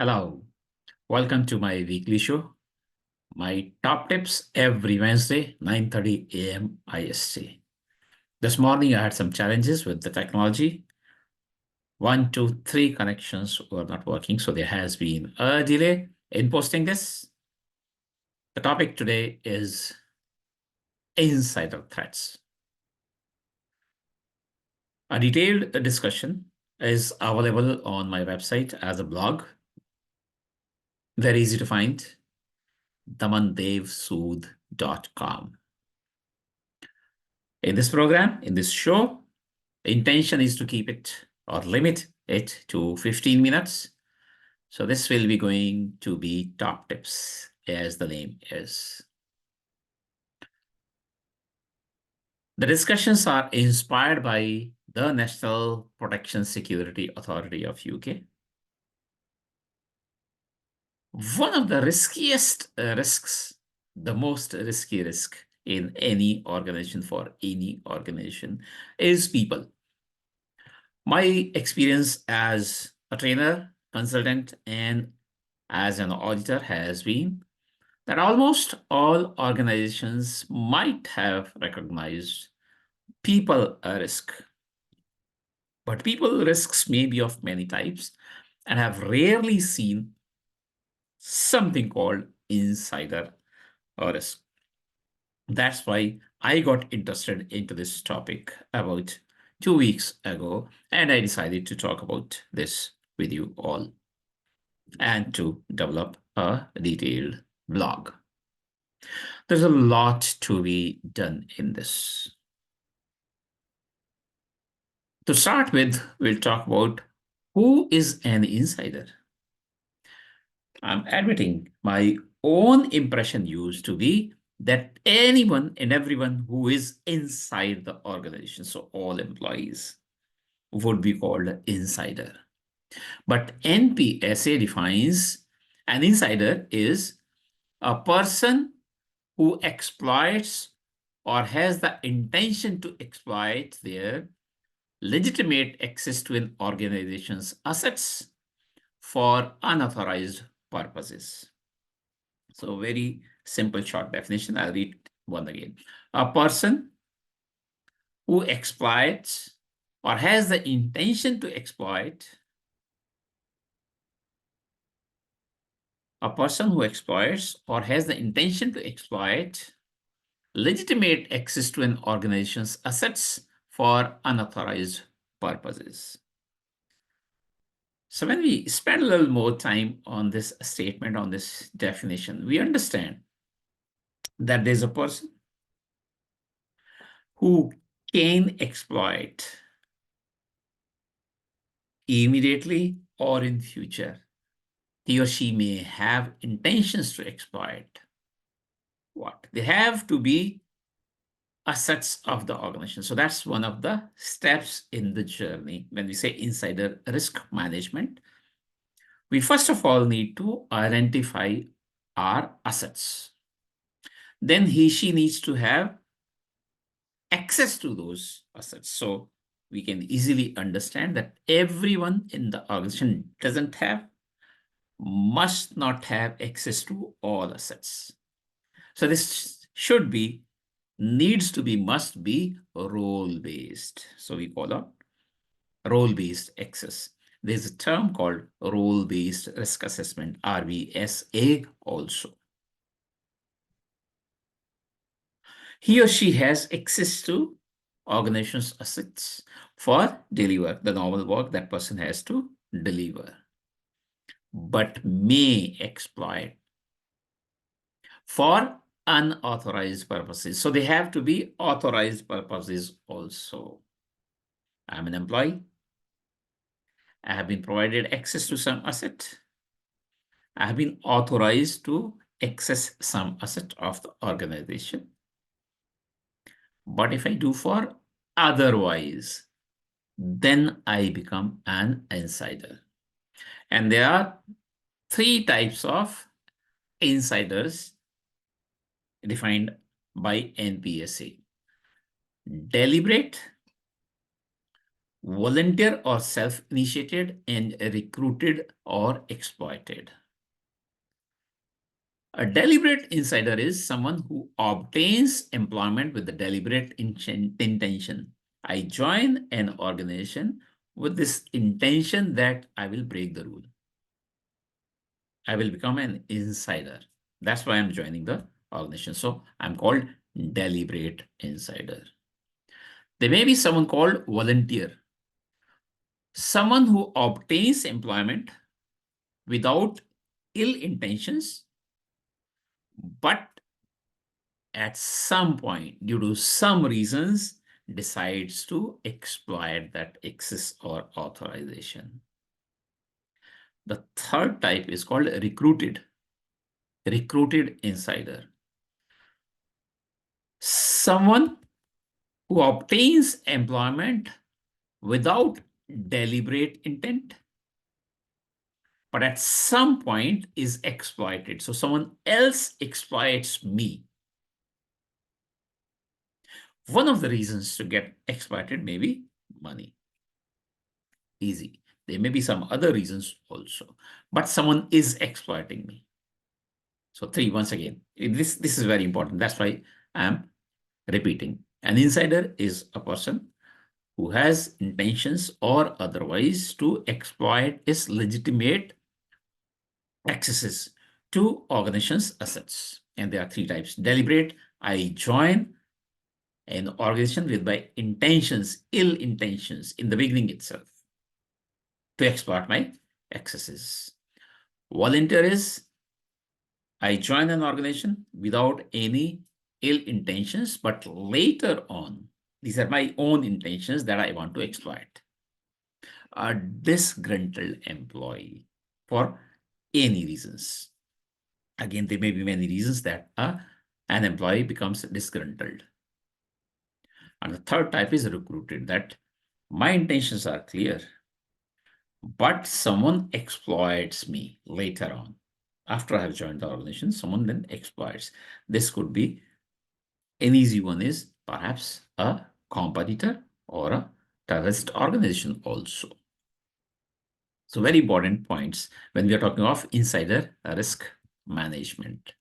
Hello, welcome to my weekly show. My top tips every Wednesday, 9:30 a.m. IST. This morning I had some challenges with the technology. 1, 2, 3 connections were not working, so there has been a delay in posting this. The topic today is insider threats. A detailed discussion is available on my website as a blog. Very easy to find, damandevsood.com. In this program, in this show, the intention is to keep it or limit it to 15 minutes. So this will be going to be top tips, as the name is. The discussions are inspired by the National Protection Security Authority of UK. One of the riskiest risks, the most risky risk in any organization for any organization is people. My experience as a trainer, consultant, and as an auditor has been that almost all organizations might have recognized people risk. But people risks may be of many types and have rarely seen something called insider risk. That's why I got interested into this topic about 2 weeks ago, and I decided to talk about this with you all and to develop a detailed blog. There's a lot to be done in this. To start with, we'll talk about who is an insider. I'm admitting my own impression used to be that anyone and everyone who is inside the organization, so all employees, would be called an insider. But NPSA defines an insider is a person who exploits or has the intention to exploit their legitimate access to an organization's assets for unauthorized purposes. So very simple short definition. I'll read one again. A person who exploits or has the intention to exploit, a person who exploits or has the intention to exploit legitimate access to an organization's assets for unauthorized purposes. So when we spend a little more time on this statement, on this definition, we understand that there's a person who can exploit immediately or in future. He or she may have intentions to exploit. What? They have to be assets of the organization. So that's one of the steps in the journey. When we say insider risk management, we first of all need to identify our assets. Then she needs to have access to those assets. So we can easily understand that everyone in the organization doesn't have, must not have access to all assets. So this should be, needs to be, must be role-based. So we call it role-based access. There's a term called role-based risk assessment, RBSA also. He or she has access to organization's assets for deliver the normal work that person has to deliver, but may exploit for unauthorized purposes. So they have to be authorized purposes also. I'm an employee. I have been provided access to some asset. I have been authorized to access some asset of the organization. But if I do for otherwise, then I become an insider. And there are 3 types of insiders defined by NPSA. Deliberate, volunteer or self-initiated, and recruited or exploited. A deliberate insider is someone who obtains employment with the deliberate intention. I join an organization with this intention that I will break the rule. I will become an insider. That's why I'm joining the organization. So I'm called deliberate insider. There may be someone called volunteer, someone who obtains employment without ill intentions, but at some point, due to some reasons, decides to exploit that access or authorization. The third type is called recruited insider. Someone who obtains employment without deliberate intent, but at some point is exploited. So someone else exploits me. One of the reasons to get exploited may be money. Easy. There may be some other reasons also, but someone is exploiting me. So three, once again, this is very important. That's why I'm repeating. An insider is a person who has intentions or otherwise to exploit his legitimate accesses to organizations' assets. And there are three types. Deliberate, I join an organization with my intentions, ill intentions in the beginning itself to exploit my accesses. Volunteer is, I join an organization without any ill intentions, but later on, these are my own intentions that I want to exploit. A disgruntled employee for any reasons. Again, there may be many reasons that an employee becomes disgruntled. And the third type is recruited, that my intentions are clear, but someone exploits me later on. After I have joined the organization, someone then exploits. This could be an easy one is perhaps a competitor or a terrorist organization also. So very important points when we are talking of insider risk management.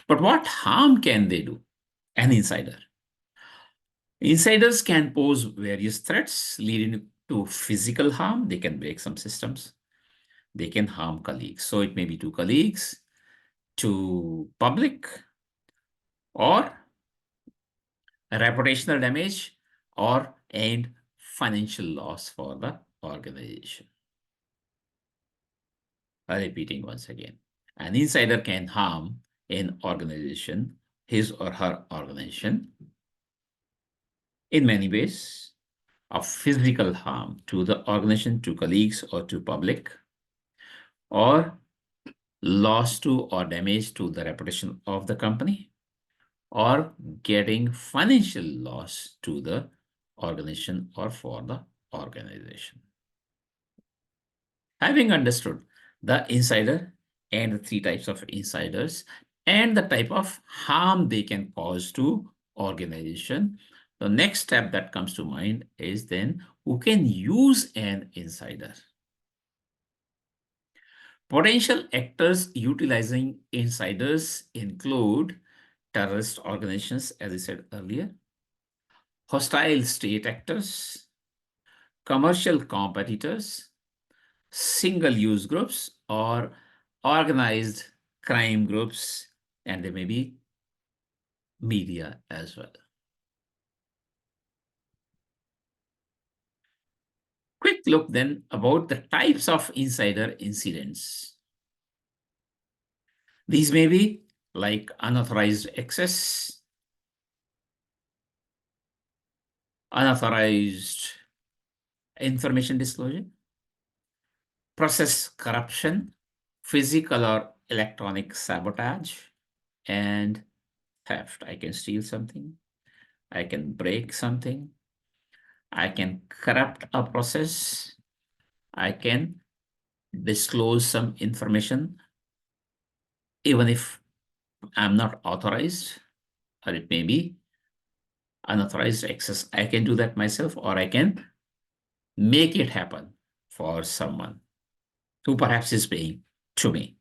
But what harm can they do? An insider. Insiders can pose various threats leading to physical harm. They can break some systems. They can harm colleagues. So it may be to colleagues, to public, or reputational damage, or and financial loss for the organization. Repeating once again, an insider can harm an organization, his or her organization, in many ways, of physical harm to the organization, to colleagues, or to public, or loss to or damage to the reputation of the company, or getting financial loss to the organization or for the organization. Having understood the insider and the three types of insiders and the type of harm they can cause to organization, the next step that comes to mind is then who can use an insider. Potential actors utilizing insiders include terrorist organizations, as I said earlier, hostile state actors, commercial competitors, single-use groups, or organized crime groups, and there may be media as well. Quick look then about the types of insider incidents. These may be like unauthorized access, unauthorized information disclosure, process corruption, physical or electronic sabotage, and theft. I can steal something, I can break something, I can corrupt a process, I can disclose some information, even if I'm not authorized, or it may be unauthorized access. I can do that myself, or I can make it happen for someone who perhaps is paying to me.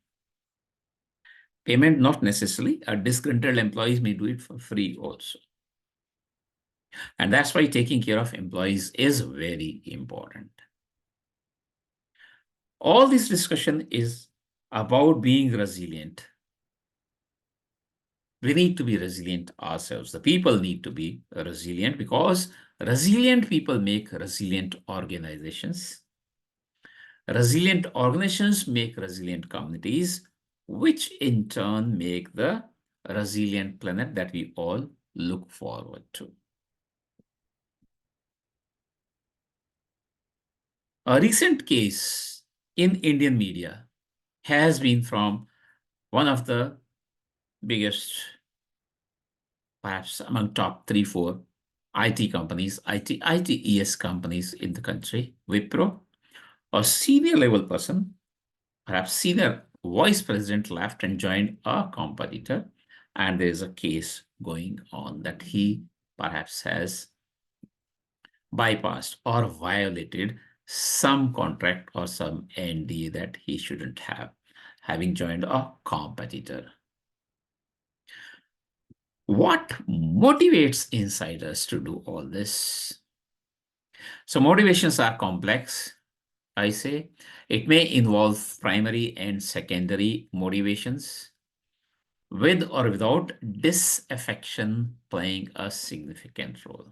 Payment not necessarily, a disgruntled employees may do it for free also. And that's why taking care of employees is very important. All this discussion is about being resilient. We need to be resilient ourselves. The people need to be resilient because resilient people make resilient organizations. Resilient organizations make resilient communities, which in turn make the resilient planet that we all look forward to. A recent case in Indian media has been from one of the biggest, perhaps among top 3, 4 IT companies, ITES companies in the country, Wipro. A senior level person, perhaps senior vice president, left and joined a competitor. And there is a case going on that he perhaps has bypassed or violated some contract or some NDA that he shouldn't have, having joined a competitor. What motivates insiders to do all this? So motivations are complex, I say. It may involve primary and secondary motivations, with or without disaffection playing a significant role.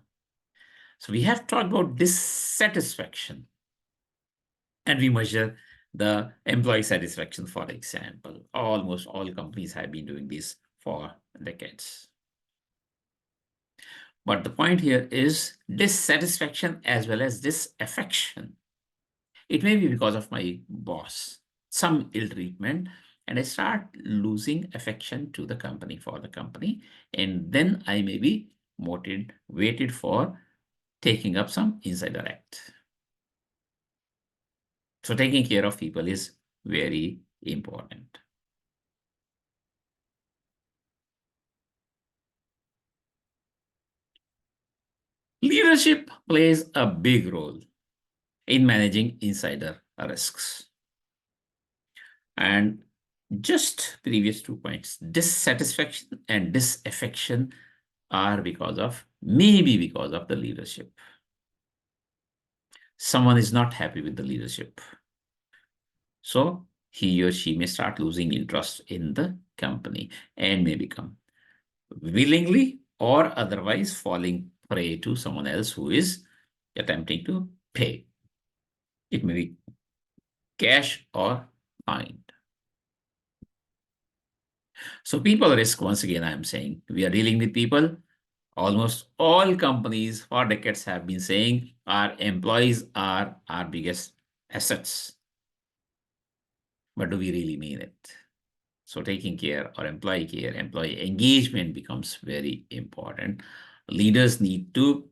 So we have talked about dissatisfaction, and we measure the employee satisfaction, for example. Almost all companies have been doing this for decades. But the point here is dissatisfaction as well as disaffection. It may be because of my boss, some ill treatment, and I start losing affection to the company, for the company, and then I may be motivated for taking up some insider act. So taking care of people is very important. Leadership plays a big role in managing insider risks. And just previous 2 points, dissatisfaction and disaffection are maybe because of the leadership. Someone is not happy with the leadership. So he or she may start losing interest in the company and may become willingly or otherwise falling prey to someone else who is attempting to pay. It may be cash or fine. So people risk, once again, I am saying, we are dealing with people. Almost all companies for decades have been saying our employees are our biggest assets. But do we really mean it? So taking care or employee engagement becomes very important. Leaders need to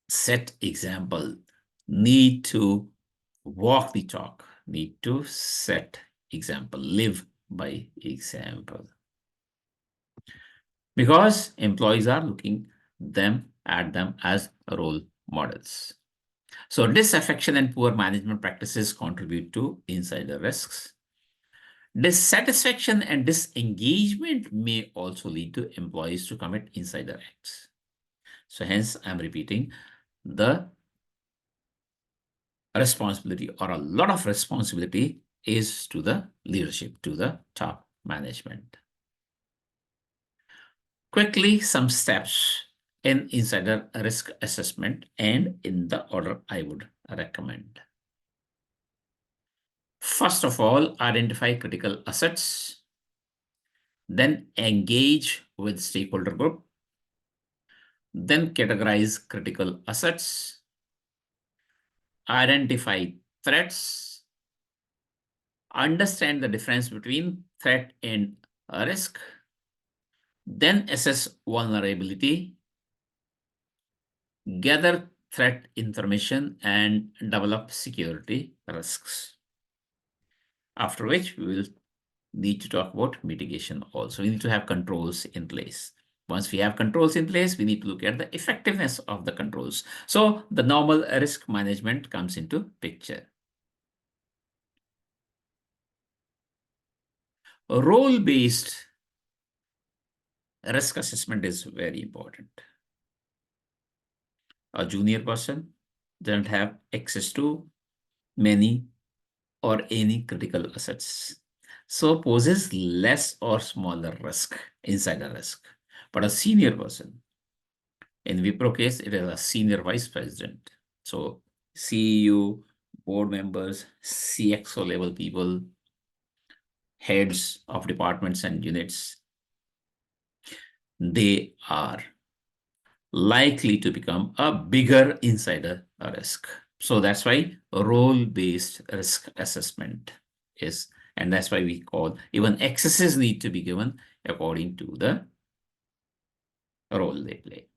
set example, need to walk the talk, need to set example, live by example. Because employees are looking at them as role models. So disaffection and poor management practices contribute to insider risks. Dissatisfaction and disengagement may also lead to employees to commit insider acts. So hence, I'm repeating, the responsibility or a lot of responsibility is to the leadership, to the top management. Quickly, some steps in insider risk assessment and in the order I would recommend. First of all, identify critical assets, then engage with stakeholder group, then categorize critical assets, identify threats, understand the difference between threat and risk, then assess vulnerability, gather threat information, and develop security risks. After which we will need to talk about mitigation also. We need to have controls in place. Once we have controls in place, we need to look at the effectiveness of the controls. So the normal risk management comes into picture. Role-based risk assessment is very important. A junior person doesn't have access to many or any critical assets, so poses less or smaller risk, insider risk. But a senior person, in Wipro case, it is a senior vice president. So CEO, board members, CXO level people, heads of departments and units, they are likely to become a bigger insider risk. So that's why role-based risk assessment is, and that's why we call even excesses need to be given according to the role they play.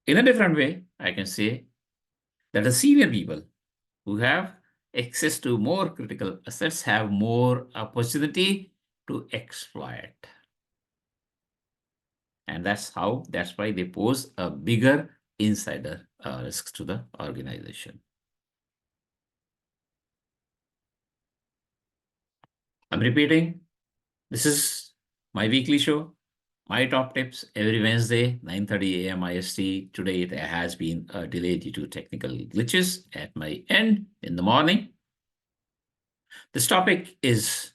In a different way, I can say that the senior people who have access to more critical assets have more opportunity to exploit. And that's why they pose a bigger insider risk to the organization. I'm repeating, this is my weekly show, my top tips every Wednesday, 9:30 a.m. IST. Today, there has been a delay due to technical glitches at my end in the morning. This topic is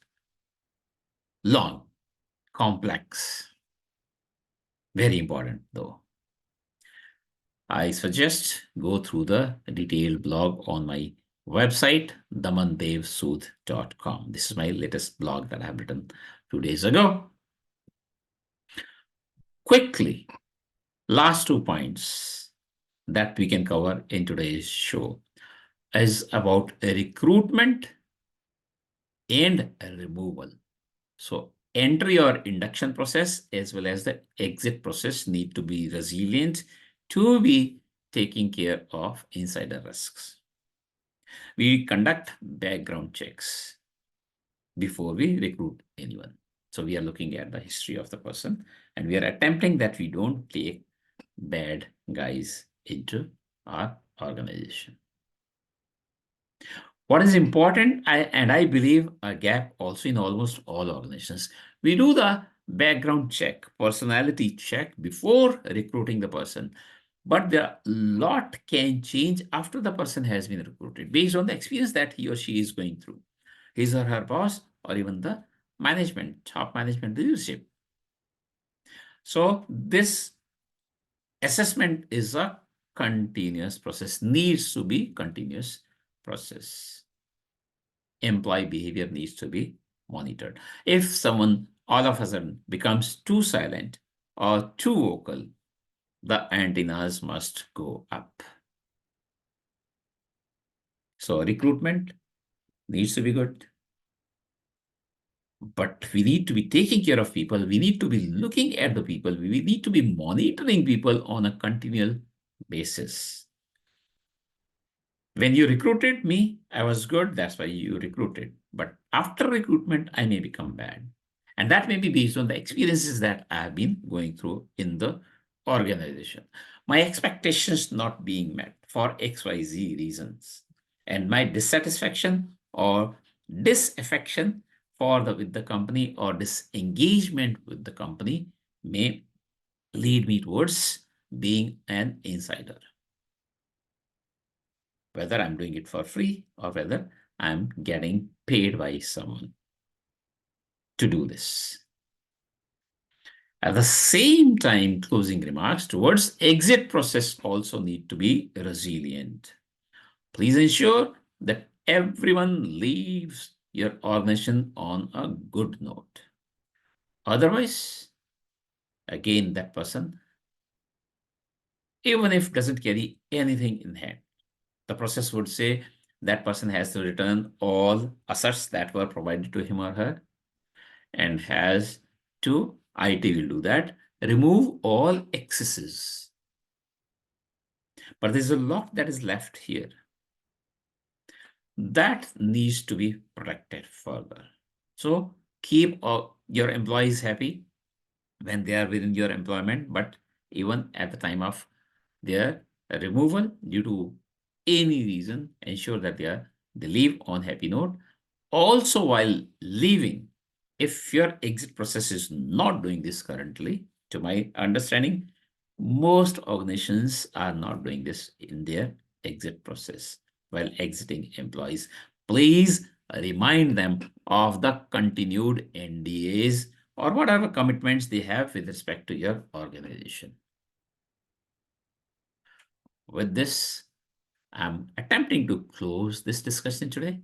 long, complex, very important though. I suggest go through the detailed blog on my website, damandevsood.com. This is my latest blog that I have written 2 days ago. Quickly, last 2 points that we can cover in today's show is about recruitment and removal. So entry or induction process as well as the exit process need to be resilient to be taking care of insider risks. We conduct background checks before we recruit anyone. So we are looking at the history of the person and we are attempting that we don't take bad guys into our organization. What is important, and I believe a gap also in almost all organizations, we do the background check, personality check before recruiting the person. But the lot can change after the person has been recruited based on the experience that he or she is going through, his or her boss, or even the management, top management leadership. So this assessment is a continuous process, needs to be continuous process. Employee behavior needs to be monitored. If someone all of a sudden becomes too silent or too vocal, the antennas must go up. So recruitment needs to be good. But we need to be taking care of people. We need to be looking at the people. We need to be monitoring people on a continual basis. When you recruited me, I was good. That's why you recruited. But after recruitment, I may become bad. And that may be based on the experiences that I have been going through in the organization. My expectations not being met for XYZ reasons. And my dissatisfaction or disaffection with the company or disengagement with the company may lead me towards being an insider. Whether I'm doing it for free or whether I'm getting paid by someone to do this. At the same time, closing remarks towards exit process also need to be resilient. Please ensure that everyone leaves your organization on a good note. Otherwise, again, that person, even if doesn't carry anything in hand, the process would say that person has to return all assets that were provided to him or her and has to, IT will do that, remove all excesses. But there's a lot that is left here. That needs to be protected further. So Keep your employees happy when they are within your employment, but even at the time of their removal due to any reason, ensure that they leave on happy note. Also, while leaving, if your exit process is not doing this currently, to my understanding, most organizations are not doing this in their exit process while exiting employees. Please remind them of the continued NDAs or whatever commitments they have with respect to your organization. With this, I'm attempting to close this discussion today.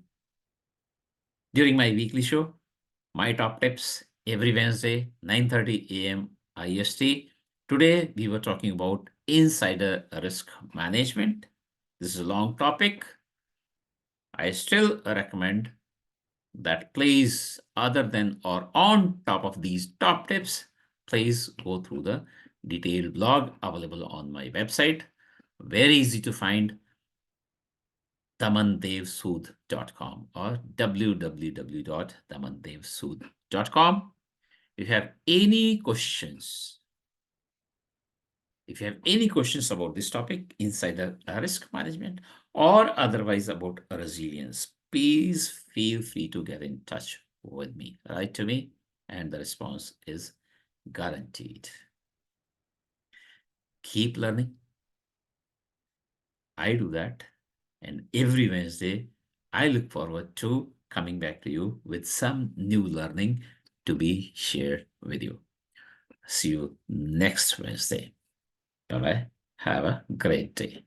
During my weekly show, my top tips every Wednesday, 9:30 a.m. IST. Today, we were talking about insider risk management. This is a long topic. I still recommend that please, other than or on top of these top tips, please go through the detailed blog available on my website. Very easy to find, damandevsood.com or www.damandevsood.com. If you have any questions, about this topic, insider risk management, or otherwise about resilience, please feel free to get in touch with me. Write to me, and the response is guaranteed. Keep learning. I do that. And every Wednesday, I look forward to coming back to you with some new learning to be shared with you. See you next Wednesday. All right. Have a great day.